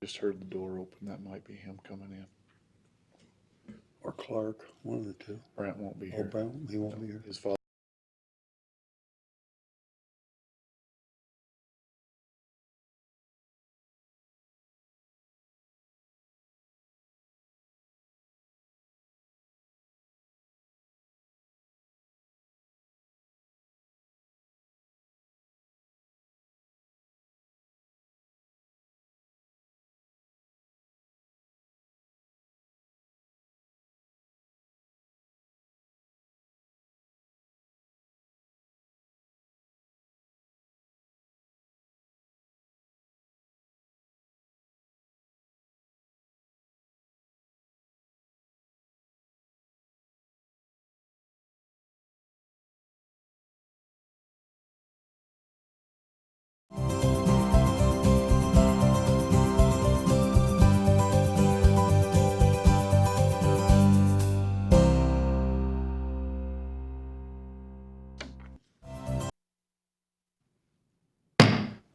Just heard the door open. That might be him coming in. Or Clark, one of the two. Brent won't be Oh, here. Brown, he won't be here. His father.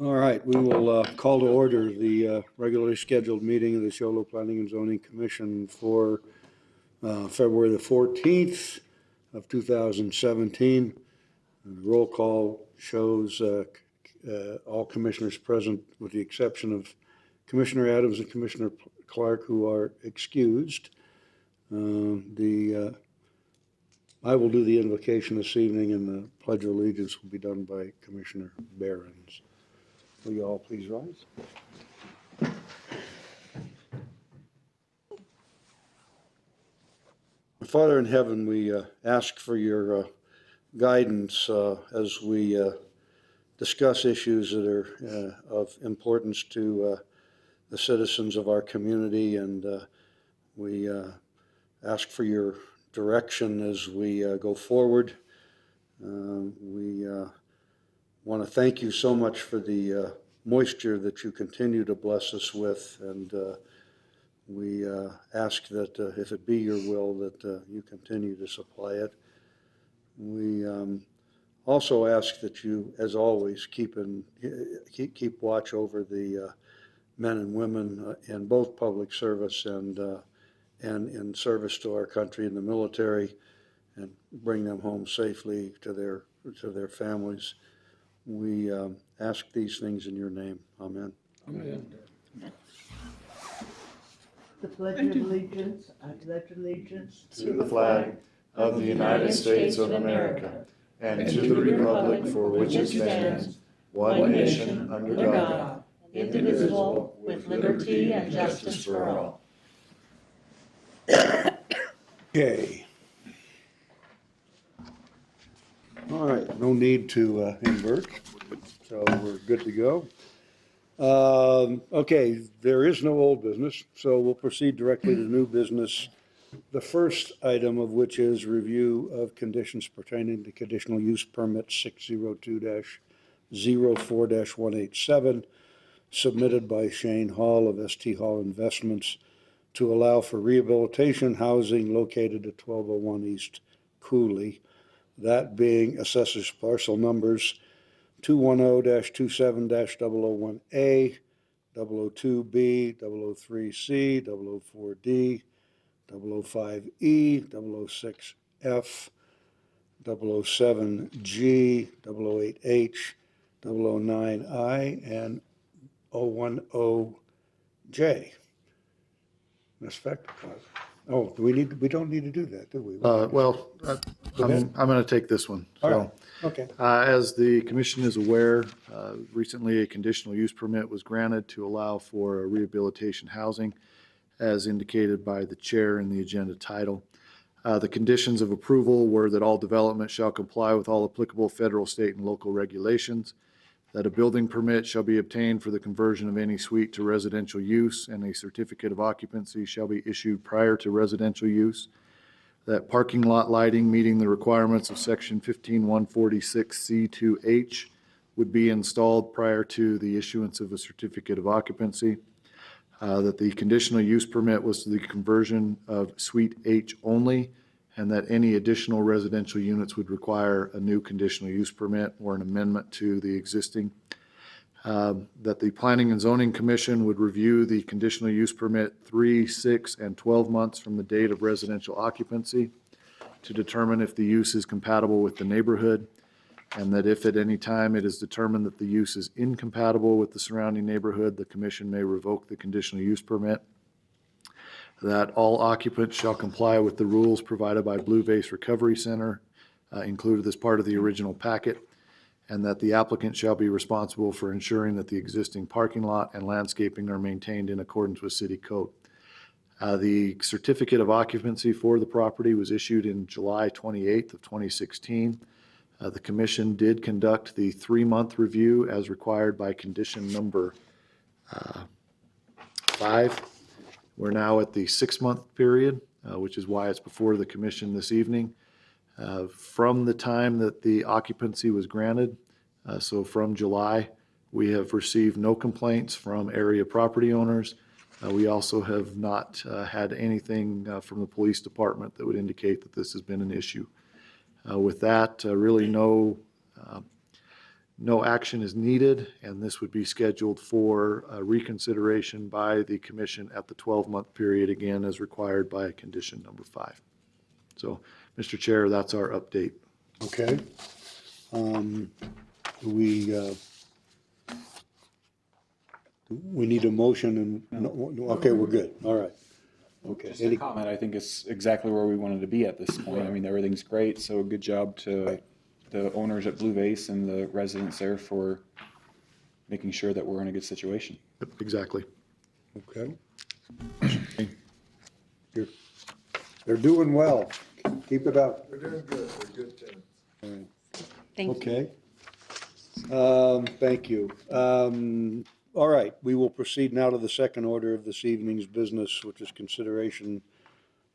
All right, we will call to order the regularly scheduled meeting of the Show Low Planning and Zoning Commission for February the 14th of 2017. And the roll call shows all commissioners present with the exception of Commissioner Adams and Commissioner Clark, who are excused. I will do the invocation this evening, and the Pledge of Allegiance will be done by Commissioner Behrens. Will you all please rise? Father in heaven, we ask for your guidance as we discuss issues that are of importance to the citizens of our community, and we ask for your direction as we go forward. We want to thank you so much for the moisture that you continue to bless us with, and we ask that if it be your will that you continue to supply it. We also ask that you, as always, keep watch over the men and women in both public service and in service to our country in the military, and bring them home safely to their families. We ask these things in your name. Amen. Amen. The Pledge of Allegiance, I pledge allegiance To the flag of the United States of America and to the republic for which it stands, one nation under God, indivisible, with liberty and justice for all. Okay. All right, no need to invert, so we're good to go. Okay, there is no old business, so we'll proceed directly to new business. The first item of which is review of conditions pertaining to conditional use permit 602-04-187, submitted by Shane Hall of ST Hall Investments to allow for rehabilitation housing located at 1201 East Cooley, that being assessors parcel numbers 210-27-001A, 002B, 003C, 004D, 005E, 006F, 007G, 008H, 009I, and 010J. Ms. Spector. Oh, we don't need to do that, do we? I'm going to take this one. All right, okay. As the commission is aware, recently a conditional use permit was granted to allow for a rehabilitation housing, as indicated by the chair in the agenda title. The conditions of approval were that all development shall comply with all applicable federal, state, and local regulations, that a building permit shall be obtained for the conversion of any suite to residential use, and a certificate of occupancy shall be issued prior to residential use, that parking lot lighting meeting the requirements of section 15146C2H would be installed prior to the issuance of a certificate of occupancy, that the conditional use permit was to the conversion of suite H only, and that any additional residential units would require a new conditional use permit or an amendment to the existing. that the Planning and Zoning Commission would review the conditional use permit 3, 6, and 12 months from the date of residential occupancy to determine if the use is compatible with the neighborhood, and that if at any time it is determined that the use is incompatible with the surrounding neighborhood, the commission may revoke the conditional use permit. That all occupants shall comply with the rules provided by Blue Vase Recovery Center, included as part of the original packet, and that the applicant shall be responsible for ensuring that the existing parking lot and landscaping are maintained in accordance with city code. The certificate of occupancy for the property was issued in July 28th of 2016. The commission did conduct the 3-month review as required by condition number 5. We're now at the 6-month period, which is why it's before the commission this evening. From the time that the occupancy was granted, so from July, we have received no complaints from area property owners. We also have not had anything from the police department that would indicate that this has been an issue. With that, really no action is needed, and this would be scheduled for reconsideration by the commission at the 12-month period, again, as required by condition number 5. So, Mr. Chair, that's our update. Okay. We need a motion and, okay, we're good. All right. Okay. Just a comment, I think it's exactly where we wanted to be at this point. I mean, everything's great, so good job to the owners at Blue Vase and the residents there for making sure that we're in a good situation. Yep, exactly. Okay. They're doing well. Keep it up. They're doing good, they're good tenants. Thank you. Okay. Thank you. All right, we will proceed now to the second order of this evening's business, which is consideration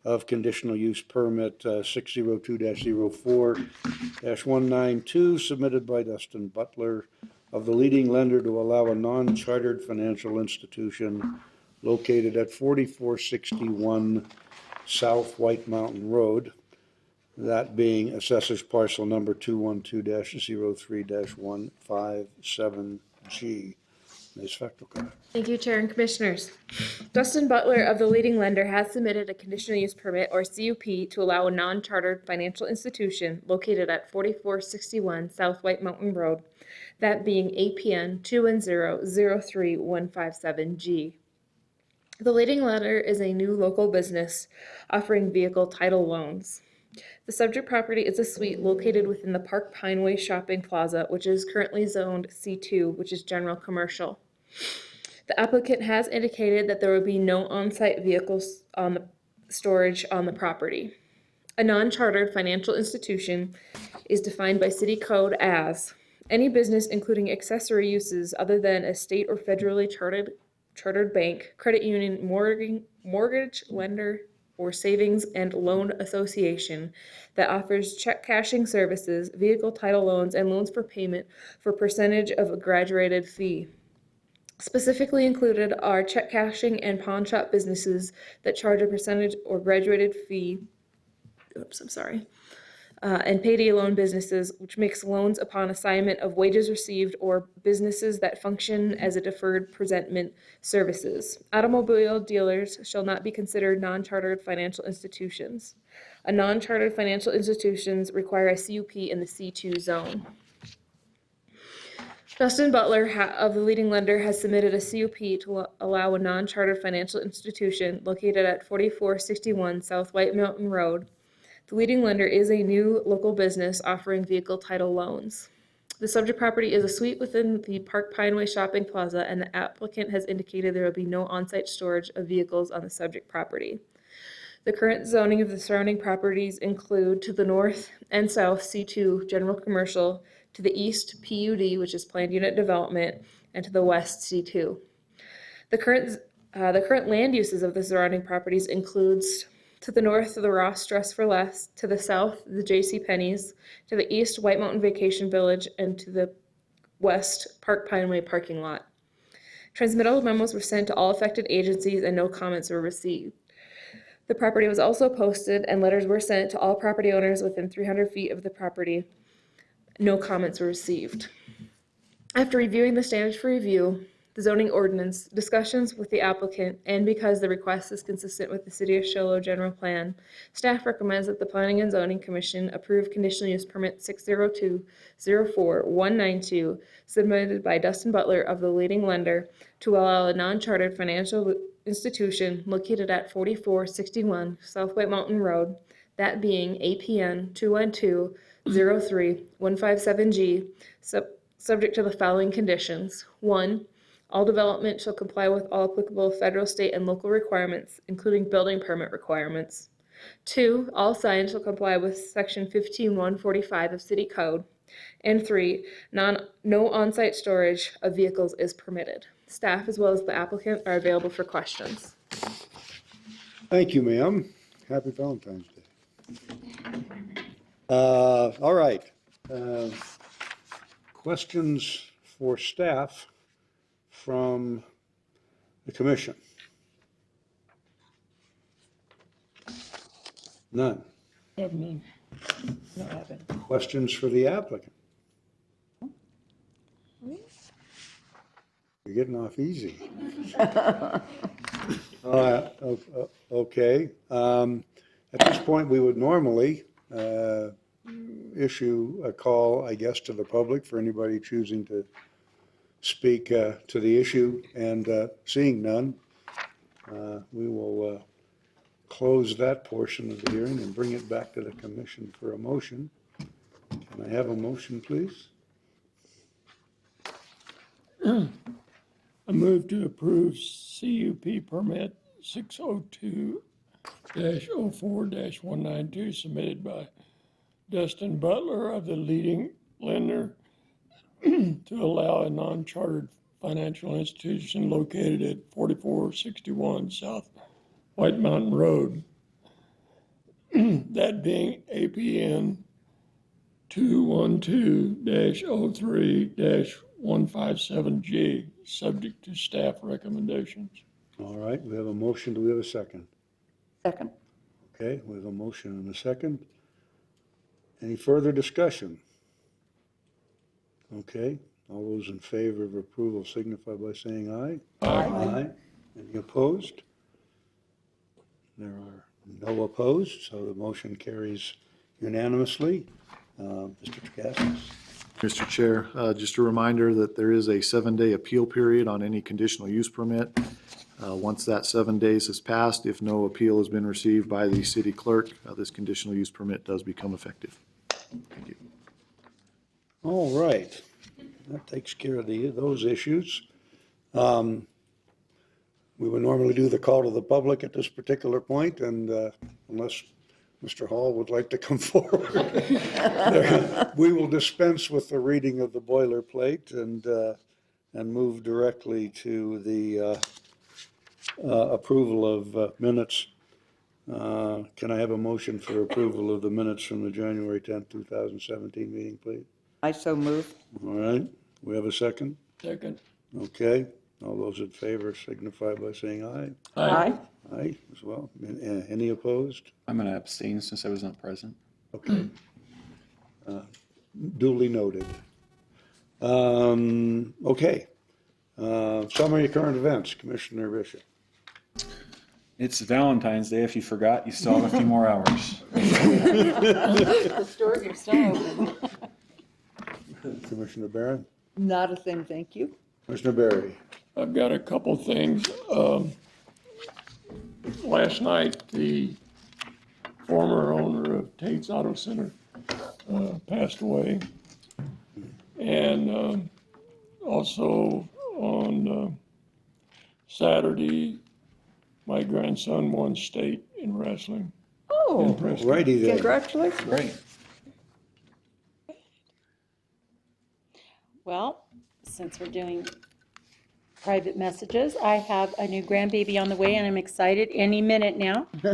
of conditional use permit 602-04-192, submitted by Dustin Butler of the leading lender to allow a non-chartered financial institution located at 4461 South White Mountain Road, that being assessors parcel number 212-03-157G. Ms. Feckelka. Thank you, Chair and Commissioners. Dustin Butler of the leading lender has submitted a conditional use permit, or CUP, to allow a non-chartered financial institution located at 4461 South White Mountain Road, that being APN 210-03157G. The leading lender is a new local business offering vehicle title loans. The subject property is a suite located within the Park Pineway Shopping Plaza, which is currently zoned C2, which is general commercial. The applicant has indicated that there will be no on-site vehicles on the storage on the property. A non-chartered financial institution is defined by city code as any business including accessory uses other than a state or federally chartered bank, credit union, mortgage lender, or savings and loan association that offers check cashing services, vehicle title loans, and loans for payment for percentage of a graduated fee. Specifically included are check cashing and pawn shop businesses that charge a percentage or graduated fee, and payday loan businesses, which makes loans upon assignment of wages received, or businesses that function as a deferred presentment services. Automobile dealers shall not be considered non-chartered financial institutions. A non-chartered financial institutions require a CUP in the C2 zone. Dustin Butler of the leading lender has submitted a CUP to allow a non-chartered financial institution located at 4461 South White Mountain Road. The leading lender is a new local business offering vehicle title loans. The subject property is a suite within the Park Pineway Shopping Plaza, and the applicant has indicated there will be no on-site storage of vehicles on the subject property. The current zoning of the surrounding properties include to the north and south C2 general commercial, to the east PUD, which is planned unit development, and to the west C2. The current land uses of the surrounding properties includes to the north the Ross Dress for Less, to the south the J.C. Penney's, to the east White Mountain Vacation Village, and to the west Park Pineway parking lot. Transmittal memos were sent to all affected agencies and no comments were received. The property was also posted and letters were sent to all property owners within 300 feet of the property. No comments were received. After reviewing the standards for review, the zoning ordinance, discussions with the applicant, and because the request is consistent with the City of Shiloh general plan, staff recommends that the Planning and Zoning Commission approve conditional use permit 602-04192 submitted by Dustin Butler of the leading lender to allow a non-chartered financial institution located at 4461 South White Mountain Road, that being APN 212-03-157G, subject to the following conditions. 1, all development shall comply with all applicable federal, state, and local requirements, including building permit requirements. 2, all signs shall comply with section 15145 of City Code. And 3, no on-site storage of vehicles is permitted. Staff as well as the applicant are available for questions. Thank you, ma'am. Happy Valentine's Day. All right. Questions for staff from the commission? None. Questions for the applicant? You're getting off easy. Okay. At this point, we would normally issue a call, I guess, to the public for anybody choosing to speak to the issue, and seeing none, we will close that portion of the hearing and bring it back to the commission for a motion. Can I have a motion, please? I move to approve CUP permit 602-04-192 submitted by Dustin Butler of the leading lender to allow a non-chartered financial institution located at 4461 South White Mountain Road, that being APN 212-03-157G, subject to staff recommendations. All right, we have a motion. Do we have a second? Second. Okay, we have a motion and a second. Any further discussion? Okay, all those in favor of approval signify by saying aye. Aye. Any opposed? There are no opposed, so the motion carries unanimously. Mr. Tragaskis. Mr. Chair, just a reminder that there is a 7-day appeal period on any conditional use permit. Once that 7 days has passed, if no appeal has been received by the city clerk, this conditional use permit does become effective. Thank you. All right, that takes care of those issues. We would normally do the call to the public at this particular point, and unless Mr. Hall would like to come forward, we will dispense with the reading of the boilerplate and move directly to the approval of minutes. Can I have a motion for approval of the minutes from the January 10th, 2017 meeting, please? I so move. All right, we have a second? Second. Okay, all those in favor signify by saying aye. Aye. Aye as well. Any opposed? I'm going to abstain since I was not present. Okay. Duly noted. Okay. Summary of current events, Commissioner Bishop. It's Valentine's Day. If you forgot, you still have a few more hours. The stores are still open. Commissioner Barron? Not a thing, thank you. Commissioner Berry? I've got a couple things. Last night, the former owner of Tate's Auto Center passed away. And also on Saturday, my grandson won state in wrestling. Oh, Righty then. congratulations. Great. Well, since we're doing private messages, I have a new grandbaby on the way, and I'm excited any minute now. So,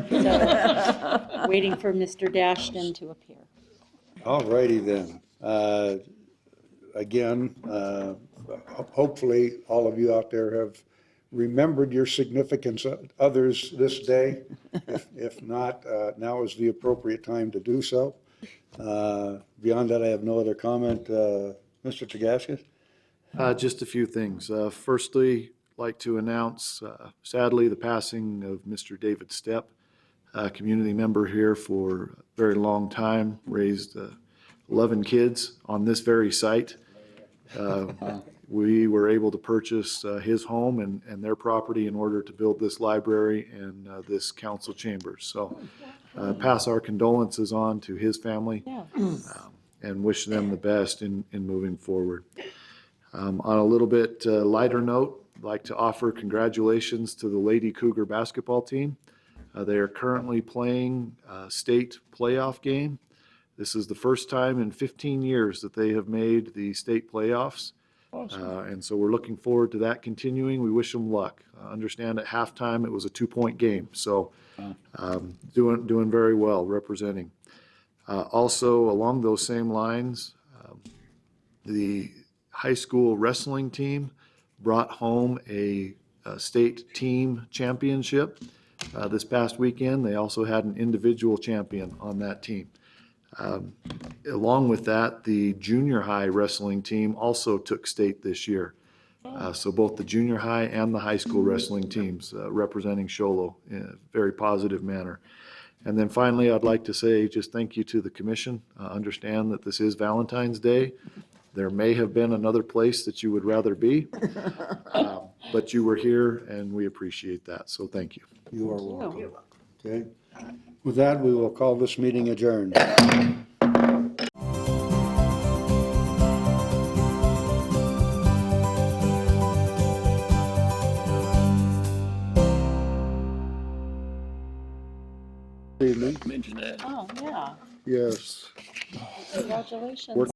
waiting for Mr. Dashton to appear. All righty then. Again, hopefully all of you out there have remembered your significant others this day. If not, now is the appropriate time to do so. Beyond that, I have no other comment. Mr. Tragaskis? Just a few things. Firstly, like to announce, sadly, the passing of Mr. David Stepp, a community member here for a very long time, raised 11 kids on this very site. We were able to purchase his home and their property in order to build this library and this council chambers. So pass our condolences on to his family Yeah. and wish them the best in moving forward. On a little bit lighter note, I'd like to offer congratulations to the Lady Cougar basketball team. They are currently playing a state playoff game. This is the first time in 15 years that they have made the state playoffs. And so we're looking forward to that continuing. We wish them luck. Understand at halftime it was a 2-point game, so doing very well representing. Also, along those same lines, the high school wrestling team brought home a state team championship this past weekend. They also had an individual champion on that team. Along with that, the junior high wrestling team also took state this year. So both the junior high and the high school wrestling teams representing Show Low in a very positive manner. And then finally, I'd like to say just thank you to the commission. Understand that this is Valentine's Day. There may have been another place that you would rather be, but you were here and we appreciate that. So thank you. You are welcome. Okay. With that, we will call this meeting adjourned. Evening. Mention that. Oh, yeah. Yes. Congratulations.